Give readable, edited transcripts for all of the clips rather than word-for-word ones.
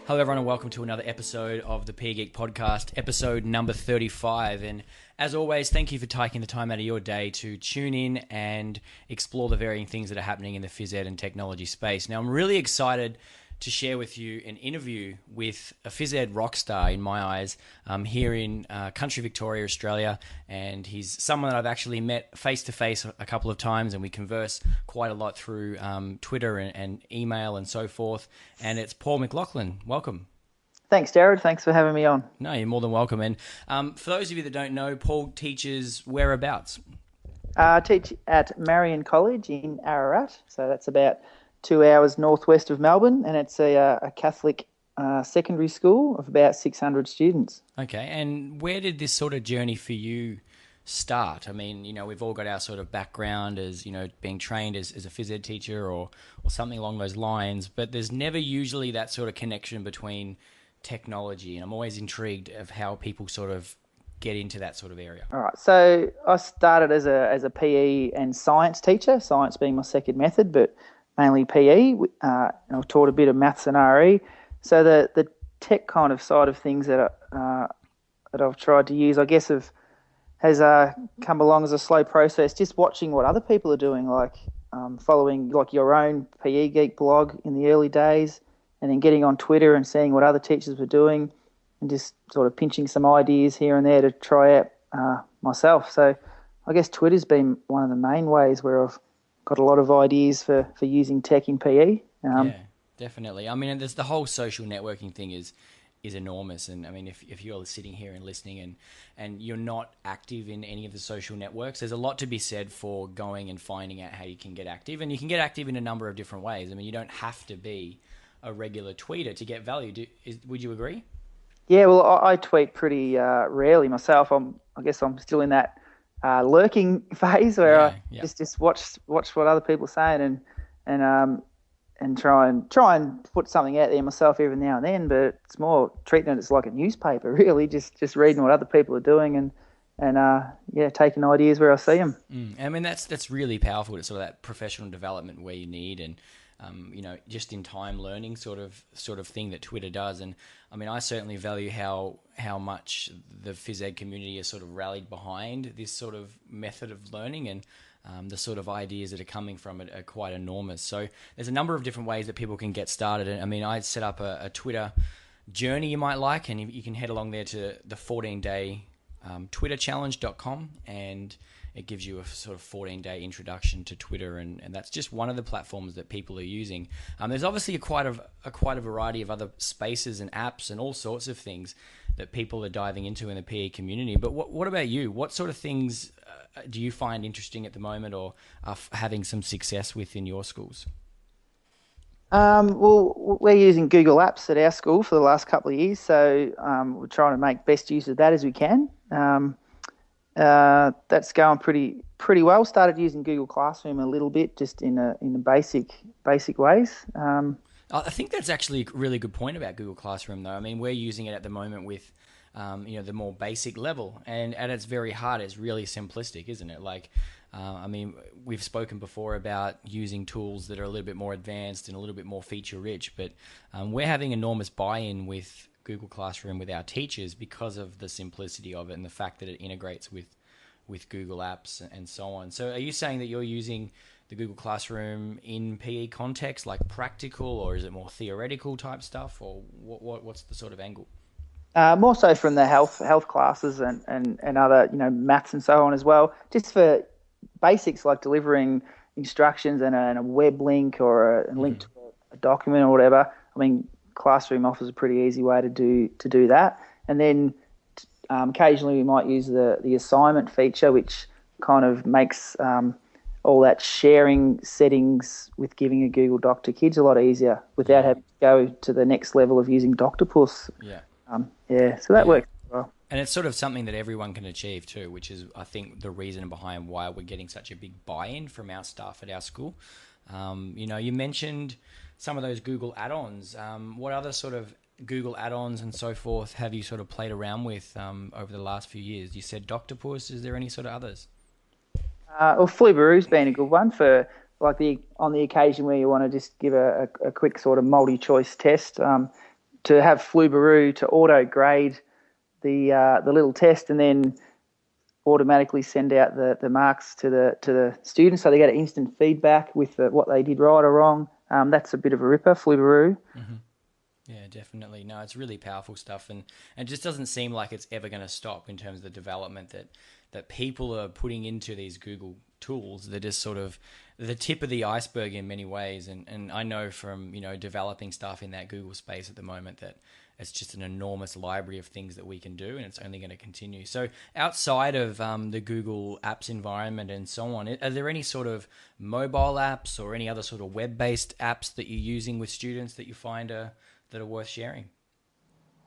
Hello everyone and welcome to another episode of the PE Geek Podcast, episode number 35. And as always, thank you for taking the time out of your day to tune in and explore the varying things that are happening in the phys ed and technology space. Now, I'm really excited to share with you an interview with a phys ed rock star in my eyes here in country Victoria, Australia. And he's someone that I've actually met face-to-face a couple of times, and we converse quite a lot through Twitter and email and so forth. And it's Paul Mcloughlan. Welcome. Thanks, Jared. Thanks for having me on. No, you're more than welcome. And for those of you that don't know, Paul teaches whereabouts? I teach at Marion College in Ararat. So that's about 2 hours northwest of Melbourne, and it's a Catholic secondary school of about 600 students. Okay, and where did this sort of journey for you start? I mean, you know, we've all got our sort of background as, you know, being trained as a phys ed teacher or something along those lines, but there's never usually that sort of connection between technology, and I'm always intrigued of how people sort of get into that sort of area. All right, so I started as a PE and science teacher, science being my second method, but mainly PE, and I've taught a bit of maths and RE. So the tech kind of side of things that I've tried to use, I guess, has come along as a slow process, just watching what other people are doing, like following like your own PE Geek blog in the early days, and then getting on Twitter and seeing what other teachers were doing, and just sort of pinching some ideas here and there to try out myself. So I guess Twitter's been one of the main ways where I've got a lot of ideas for using tech in PE. Yeah, definitely. I mean, there's the whole social networking thing is enormous. And I mean, if you're sitting here and listening and you're not active in any of the social networks, there's a lot to be said for going and finding out how you can get active. And you can get active in a number of different ways. I mean, you don't have to be a regular tweeter to get value. Would you agree? Yeah, well, I tweet pretty rarely myself. I guess I'm still in that lurking phase where I just watch what other people are saying and try and put something out there myself every now and then. But it's more treating it as like a newspaper, really, just reading what other people are doing and taking ideas where I see them. I mean, that's really powerful. It's sort of that professional development where you need and just in time learning sort of thing that Twitter does. And I mean, I certainly value how much the phys ed community has sort of rallied behind this sort of method of learning, and the sort of ideas that are coming from it are quite enormous. So there's a number of different ways that people can get started. And I mean, I set up a Twitter journey you might like, and you can head along there to the 14-day twitterchallenge.com, and it gives you a sort of 14-day introduction to Twitter, and that's just one of the platforms that people are using. There's obviously quite a variety of other spaces and apps and all sorts of things that people are diving into in the PE community. But what about you? What sort of things do you find interesting at the moment, or are having some success with in your schools? Well, we're using Google Apps at our school for the last couple of years, so we're trying to make best use of that as we can. That's going pretty well. Started using Google Classroom a little bit, just in the basic ways. I think that's actually a really good point about Google Classroom, though. I mean, we're using it at the moment with the more basic level, and at its very heart, it's really simplistic, isn't it? Like, I mean, we've spoken before about using tools that are a little bit more advanced and a little bit more feature-rich, but we're having enormous buy-in with Google Classroom with our teachers because of the simplicity of it and the fact that it integrates with Google Apps and so on. So are you saying that you're using the Google Classroom in PE context, like practical, or is it more theoretical type stuff, or what's the sort of angle? More so from the health classes and other, maths and so on as well, just for basics like delivering instructions and a web link or a link to a document or whatever. I mean, Classroom offers a pretty easy way to do that. And then occasionally we might use the assignment feature, which kind of makes all that sharing settings with giving a Google Doc to kids a lot easier without having to go to the next level of using Doctopus. So that works well. And it's sort of something that everyone can achieve too, which is, I think, the reason behind why we're getting such a big buy-in from our staff at our school. You mentioned some of those Google add-ons. What other sort of Google add-ons and so forth have you sort of played around with over the last few years? You said Doctopus. Is there any sort of others? Flubaroo's been a good one for on the occasion where you want to just give a quick sort of multi-choice test. to have Flubaroo to auto-grade the little test and then automatically send out the marks to the students, so they get instant feedback with what they did right or wrong. That's a bit of a ripper, Flubaroo. Mm-hmm. Yeah, definitely. No, it's really powerful stuff, and it just doesn't seem like it's ever going to stop in terms of the development that people are putting into these Google tools. They're just sort of the tip of the iceberg in many ways, and I know from developing stuff in that Google space at the moment that it's just an enormous library of things that we can do, and it's only going to continue. So outside of the Google Apps environment and so on, are there any sort of mobile apps or any other sort of web-based apps that you're using with students that you find that are worth sharing?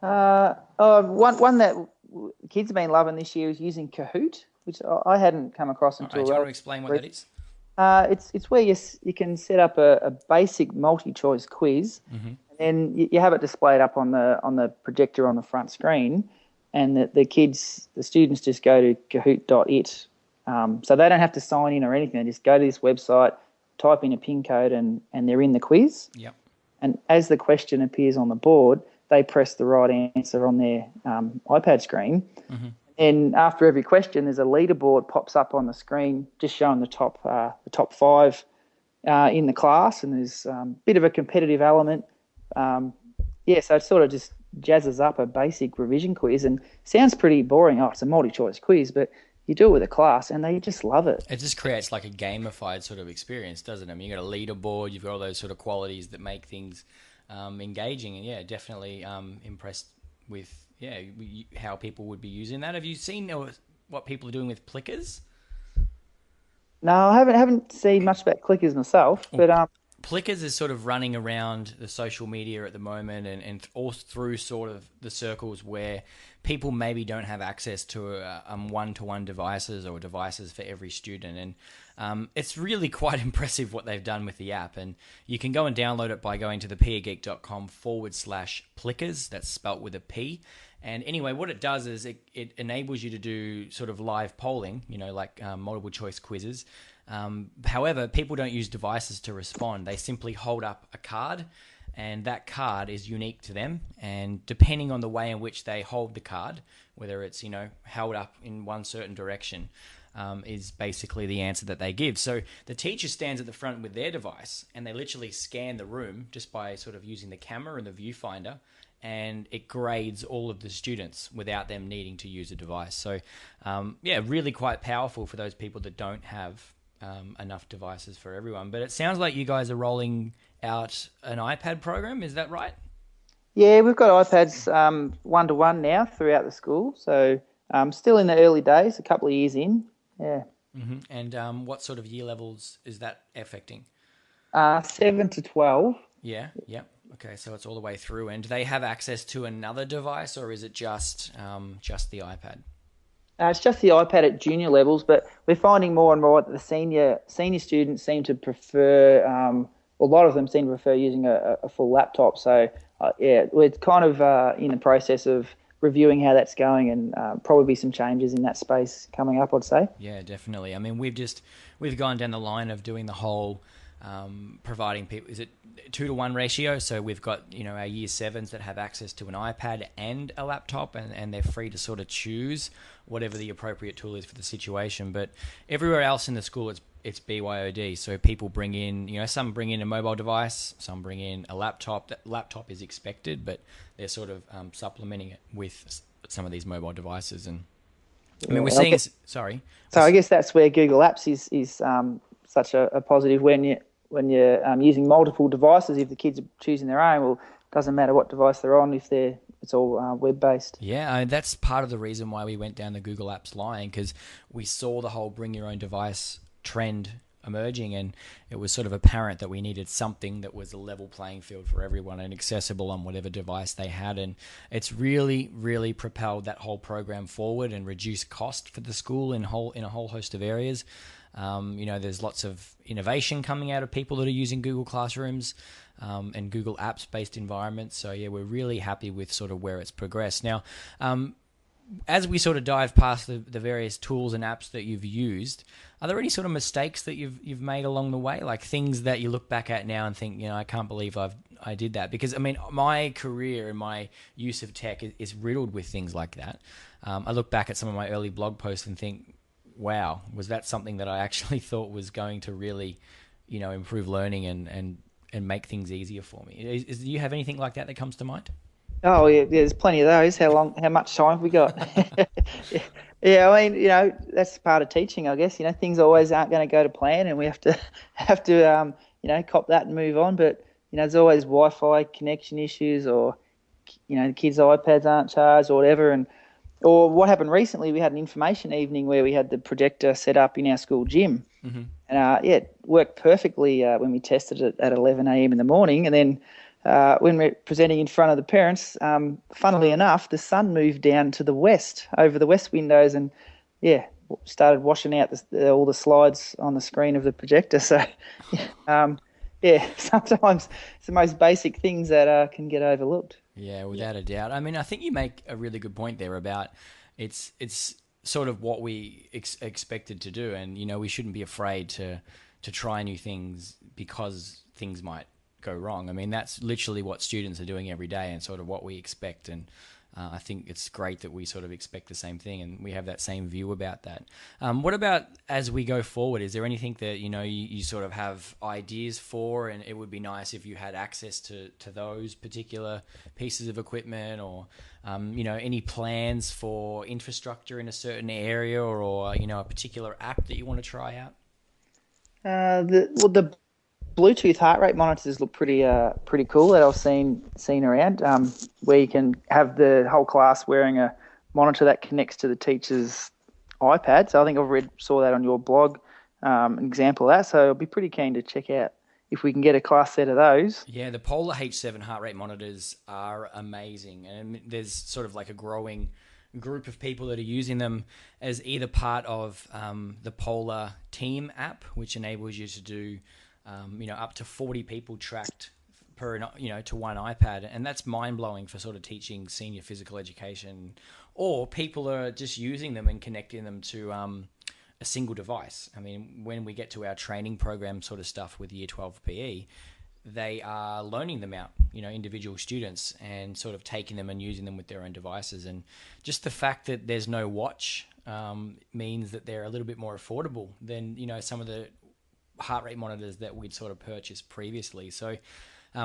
One that kids have been loving this year is using Kahoot, which I hadn't come across until. Right, do you want to explain what that is? It's where you can set up a basic multi-choice quiz, and then you have it displayed up on the projector on the front screen, and the students just go to kahoot.it, so they don't have to sign in or anything. They just go to this website, type in a PIN code, and they're in the quiz. Yep. And as the question appears on the board, they press the right answer on their iPad screen. Mm-hmm. And after every question, there's a leaderboard pops up on the screen, just showing the top 5 in the class, and there's a bit of a competitive element. So it sort of just jazzes up a basic revision quiz, and sounds pretty boring. Oh, it's a multi-choice quiz, but you do it with a class, and they just love it. It just creates like a gamified sort of experience, doesn't it? I mean, you've got a leaderboard, you've got all those sort of qualities that make things engaging, and definitely impressed with how people would be using that. Have you seen what people are doing with Plickers? No, I haven't seen much about Plickers myself, but Plickers is sort of running around the social media at the moment and all through sort of the circles where people maybe don't have access to one-to-one devices or devices for every student. And it's really quite impressive what they've done with the app. And you can go and download it by going to the pegeek.com/Plickers. That's spelt with a P. And anyway, what it does is it enables you to do sort of live polling, like multiple choice quizzes. However, people don't use devices to respond. They simply hold up a card, and that card is unique to them. And depending on the way in which they hold the card, whether it's, held up in one certain direction, is basically the answer that they give. So the teacher stands at the front with their device, and they literally scan the room just by sort of using the camera and the viewfinder, and it grades all of the students without them needing to use a device. So, really quite powerful for those people that don't have enough devices for everyone. But it sounds like you guys are rolling out an iPad program. Is that right? Yeah, we've got iPads one-to-one now throughout the school. So still in the early days, a couple of years in. Yeah. Mm-hmm. And what sort of year levels is that affecting? 7 to 12. Yeah. Okay, so it's all the way through. And do they have access to another device, or is it just the iPad? It's just the iPad at junior levels, but we're finding more and more that the senior students seem to prefer, a lot of them seem to prefer using a full laptop. So, we're kind of in the process of reviewing how that's going, and probably some changes in that space coming up, I'd say. Yeah, definitely. I mean, we've gone down the line of doing the whole providing people, is it 2-to-1 ratio? So we've got, our year 7s that have access to an iPad and a laptop, and they're free to sort of choose whatever the appropriate tool is for the situation. But everywhere else in the school, it's BYOD. So people bring in, some bring in a mobile device, some bring in a laptop. That laptop is expected, but they're sort of supplementing it with some of these mobile devices. And I mean, we're seeing. Sorry. So I guess that's where Google Apps is such a positive when you're using multiple devices. If the kids are choosing their own, well, it doesn't matter what device they're on if it's all web-based. Yeah, that's part of the reason why we went down the Google Apps line, because we saw the whole bring your own device trend emerging, and it was sort of apparent that we needed something that was a level playing field for everyone and accessible on whatever device they had. And it's really, really propelled that whole program forward and reduced cost for the school in a whole host of areas. There's lots of innovation coming out of people that are using Google Classrooms and Google Apps-based environments. So, yeah, we're really happy with sort of where it's progressed. Now, as we sort of dive past the various tools and apps that you've used, are there any sort of mistakes that you've made along the way, like things that you look back at now and think, I can't believe I did that? Because I mean, my career and my use of tech is riddled with things like that. I look back at some of my early blog posts and think, wow, was that something that I actually thought was going to really, improve learning and make things easier for me? Do you have anything like that comes to mind? Oh yeah, there's plenty of those. How much time have we got? Yeah, I mean, that's part of teaching, I guess. Things always aren't going to go to plan, and we have to cop that and move on. But there's always Wi-Fi connection issues, or the kids' iPads aren't charged, or whatever. Or what happened recently, we had an information evening where we had the projector set up in our school gym, and it worked perfectly when we tested it at 11 a.m. in the morning, and then. When we're presenting in front of the parents, funnily enough, the sun moved down to the west, over the west windows, and started washing out all the slides on the screen of the projector. So, sometimes it's the most basic things that can get overlooked. Yeah, without a doubt. I mean, I think you make a really good point there about it's sort of what we expected to do, and we shouldn't be afraid to try new things because things might go wrong. I mean, that's literally what students are doing every day and sort of what we expect. And I think it's great that we sort of expect the same thing and we have that same view about that. What about as we go forward? Is there anything that, you sort of have ideas for, and it would be nice if you had access to those particular pieces of equipment, or, any plans for infrastructure in a certain area, or a particular app that you want to try out? The Bluetooth heart rate monitors look pretty cool that I've seen around, where you can have the whole class wearing a monitor that connects to the teacher's iPad. So I think saw that on your blog, an example of that. So I'll be pretty keen to check out if we can get a class set of those. Yeah, the Polar H7 heart rate monitors are amazing, and there's sort of like a growing group of people that are using them as either part of the Polar Team app, which enables you to do up to 40 people tracked per, to one iPad. And that's mind-blowing for sort of teaching senior physical education, or people are just using them and connecting them to a single device. I mean, when we get to our training program sort of stuff with Year 12 PE, they are loaning them out, individual students, and sort of taking them and using them with their own devices. And just the fact that there's no watch means that they're a little bit more affordable than, some of the heart rate monitors that we'd sort of purchased previously. So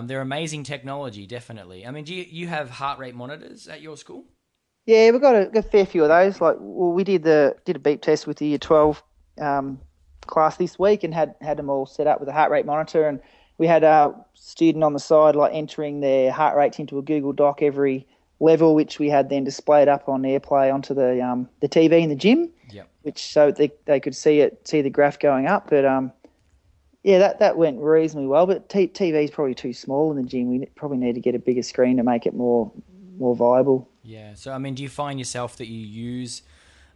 they're amazing technology, definitely. I mean, do you have heart rate monitors at your school? Yeah, we've got a fair few of those. We did a beep test with the Year 12 class this week, and had them all set up with a heart rate monitor, and we had a student on the side entering their heart rates into a Google Doc every level, which we had then displayed up on AirPlay onto the TV in the gym. Yep. Which so they could see the graph going up, but that went reasonably well, but TV is probably too small in the gym. We probably need to get a bigger screen to make it more viable. Yeah. So, I mean, do you find yourself that you use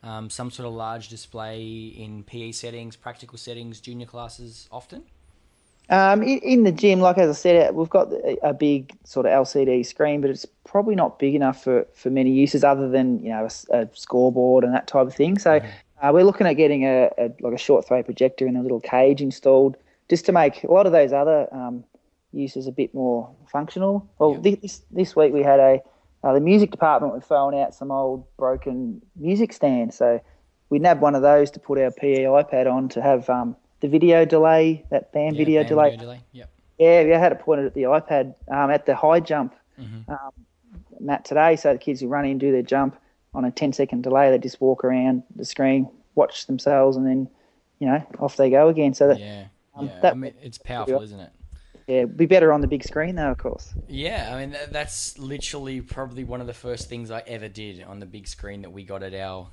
some sort of large display in PE settings, practical settings, junior classes often? In the gym, like as I said, we've got a big sort of LCD screen, but it's probably not big enough for many uses other than a scoreboard and that type of thing. So we're looking at getting a short throw projector in a little cage installed, just to make a lot of those other uses a bit more functional. Well, yep. This week we had the music department were throwing out some old broken music stands, so we nabbed one of those to put our PE iPad on to have the video delay, that band video delay. Yep. Yeah, we had it pointed at the iPad at the high jump mat today, so the kids who run in, do their jump on a 10-second delay, they just walk around the screen, watch themselves, and then off they go again. So that I mean, it's powerful, isn't it? Yeah, be better on the big screen though, of course. Yeah, I mean, that's literally probably one of the first things I ever did on the big screen that we got at our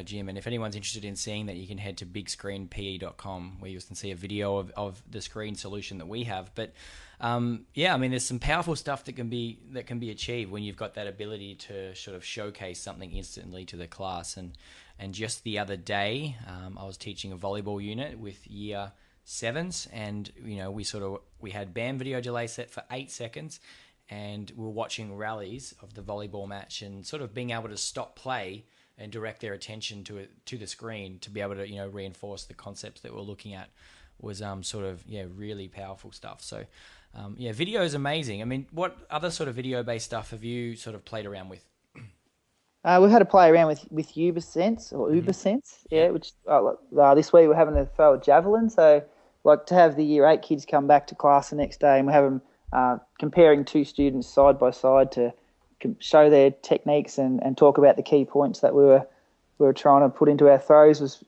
gym. And if anyone's interested in seeing that, you can head to bigscreenpe.com, where you can see a video of the screen solution that we have. But I mean, there's some powerful stuff that can be achieved when you've got that ability to sort of showcase something instantly to the class. And just the other day, I was teaching a volleyball unit with year 7s, and we had band video delay set for 8 seconds, and we were watching rallies of the volleyball match, and sort of being able to stop play and direct their attention to the screen to be able to, you know, reinforce the concepts that we're looking at was sort of, yeah, really powerful stuff. So yeah, video is amazing. I mean, what other sort of video based stuff have you sort of played around with? We've had to play around with Ubersense or Ubersense, which this week we're having to throw a javelin. So, like, to have the Year 8 kids come back to class the next day and we have them comparing two students side by side to show their techniques and talk about the key points that we were trying to put into our throws was,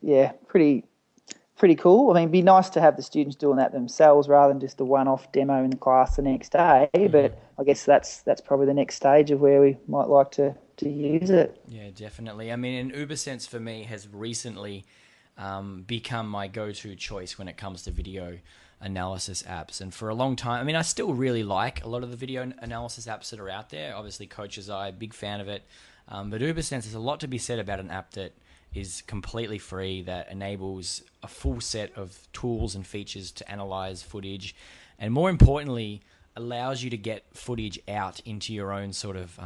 pretty cool. I mean, it'd be nice to have the students doing that themselves rather than just a one-off demo in the class the next day. But I guess that's probably the next stage of where we might like to use it. Yeah, definitely. I mean, and Ubersense for me has recently become my go-to choice when it comes to video analysis apps. And for a long time, I mean, I still really like a lot of the video analysis apps that are out there. Obviously, Coach's Eye, big fan of it. But Ubersense, there's a lot to be said about an app that is completely free, that enables a full set of tools and features to analyze footage, and more importantly, allows you to get footage out into your own sort of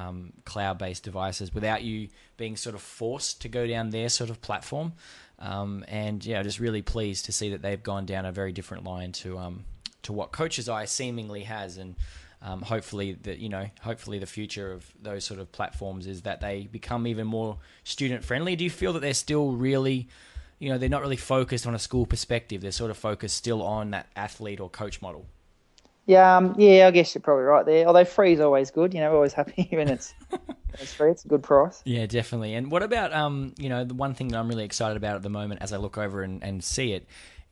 cloud-based devices without you being sort of forced to go down their sort of platform. And yeah, just really pleased to see that they've gone down a very different line to what Coach's Eye seemingly has. And hopefully the future of those sort of platforms is that they become even more student friendly. Do you feel that they're still really, you know, they're not really focused on a school perspective? They're sort of focused still on that athlete or coach model. Yeah, I guess you're probably right there. Although free is always good, you know, we're always happy when it's free. It's a good price. Yeah, definitely. And what about, you know, the one thing that I'm really excited about at the moment as I look over and see it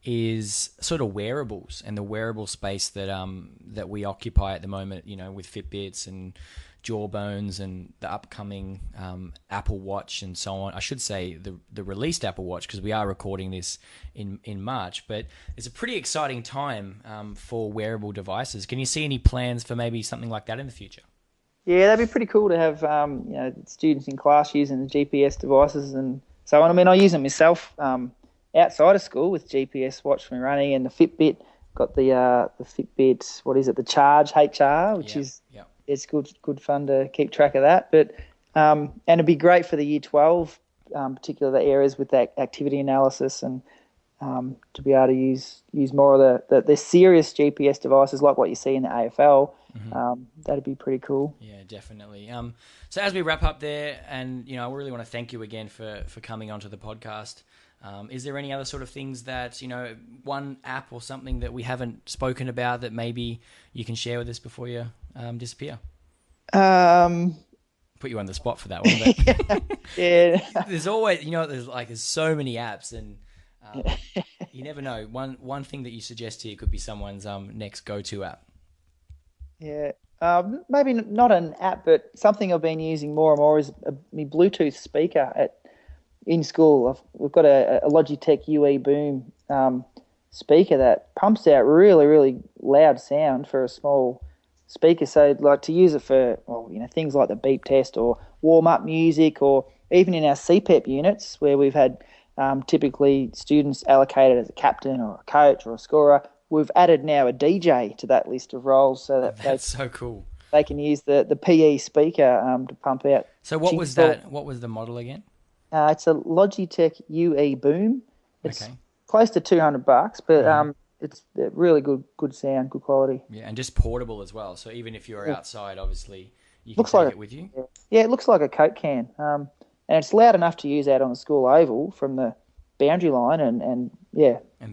is sort of wearables and the wearable space that we occupy at the moment, you know, with Fitbits and Jawbones and the upcoming Apple Watch and so on. I should say the released Apple Watch, because we are recording this in March, but it's a pretty exciting time for wearable devices. Can you see any plans for maybe something like that in the future? Yeah, that'd be pretty cool to have you know, students in class using the GPS devices and so on. I mean, I use them myself outside of school with GPS watch me running, and the Fitbit. Got the Fitbit, what is it, the Charge HR, which is it's good fun to keep track of that. But and it'd be great for the Year 12, particularly the areas with that activity analysis, and to be able to use more of the serious GPS devices like what you see in the AFL. That'd be pretty cool. Yeah, definitely. So as we wrap up there, and you know, I really want to thank you again for coming onto the podcast. Is there any other sort of things that, you know, one app or something that we haven't spoken about that maybe you can share with us before you disappear? Put you on the spot for that one. But yeah. There's always, you know, there's so many apps, and you never know. One thing that you suggest here could be someone's next go-to app. Yeah. Maybe not an app, but something I've been using more and more is my Bluetooth speaker in school. We've got a Logitech UE Boom speaker that pumps out really, really loud sound for a small speaker. So, like, to use it for, well, you know, things like the beep test or warm-up music, or even in our CPEP units where we've had typically students allocated as a captain or a coach or a scorer, we've added now a DJ to that list of roles so that that's so cool. They can use the PE speaker to pump out. So what was that? What was the model again? It's a Logitech UE Boom. It's close to $200, but it's really good sound, good quality. Yeah, and just portable as well. So even if you're outside, obviously, you can take it with you. Yeah, it looks like a Coke can. And it's loud enough to use out on the school oval from the boundary line, and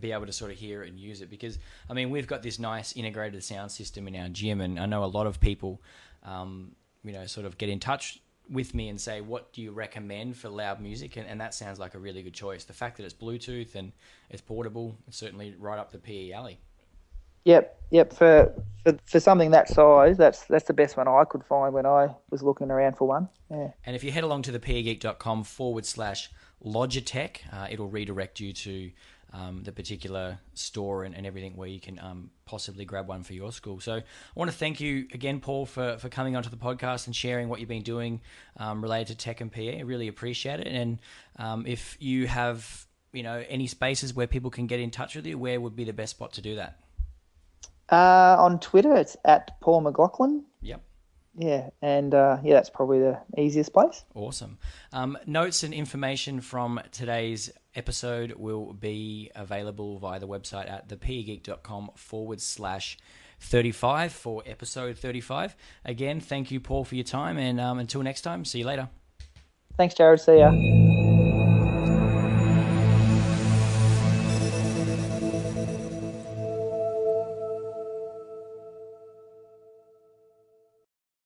be able to sort of hear it and use it. Because, I mean, we've got this nice integrated sound system in our gym, and I know a lot of people, you know, sort of get in touch with me and say, what do you recommend for loud music? And that sounds like a really good choice. The fact that it's Bluetooth and it's portable, it's certainly right up the PE alley. Yep. For something that size, that's the best one I could find when I was looking around for one. Yeah. And if you head along to the pegeek.com/Logitech, it'll redirect you to the particular store and everything where you can possibly grab one for your school. So I want to thank you again, Paul, for coming onto the podcast and sharing what you've been doing related to tech and PE. I really appreciate it. And if you have, you know, any spaces where people can get in touch with you, where would be the best spot to do that? On Twitter, it's at Paul Mcloughlan. Yep. Yeah, and that's probably the easiest place. Awesome. Notes and information from today's episode will be available via the website at thepegeek.com/35 for episode 35. Again, thank you, Paul, for your time, and until next time, see you later. Thanks, Jared. See ya.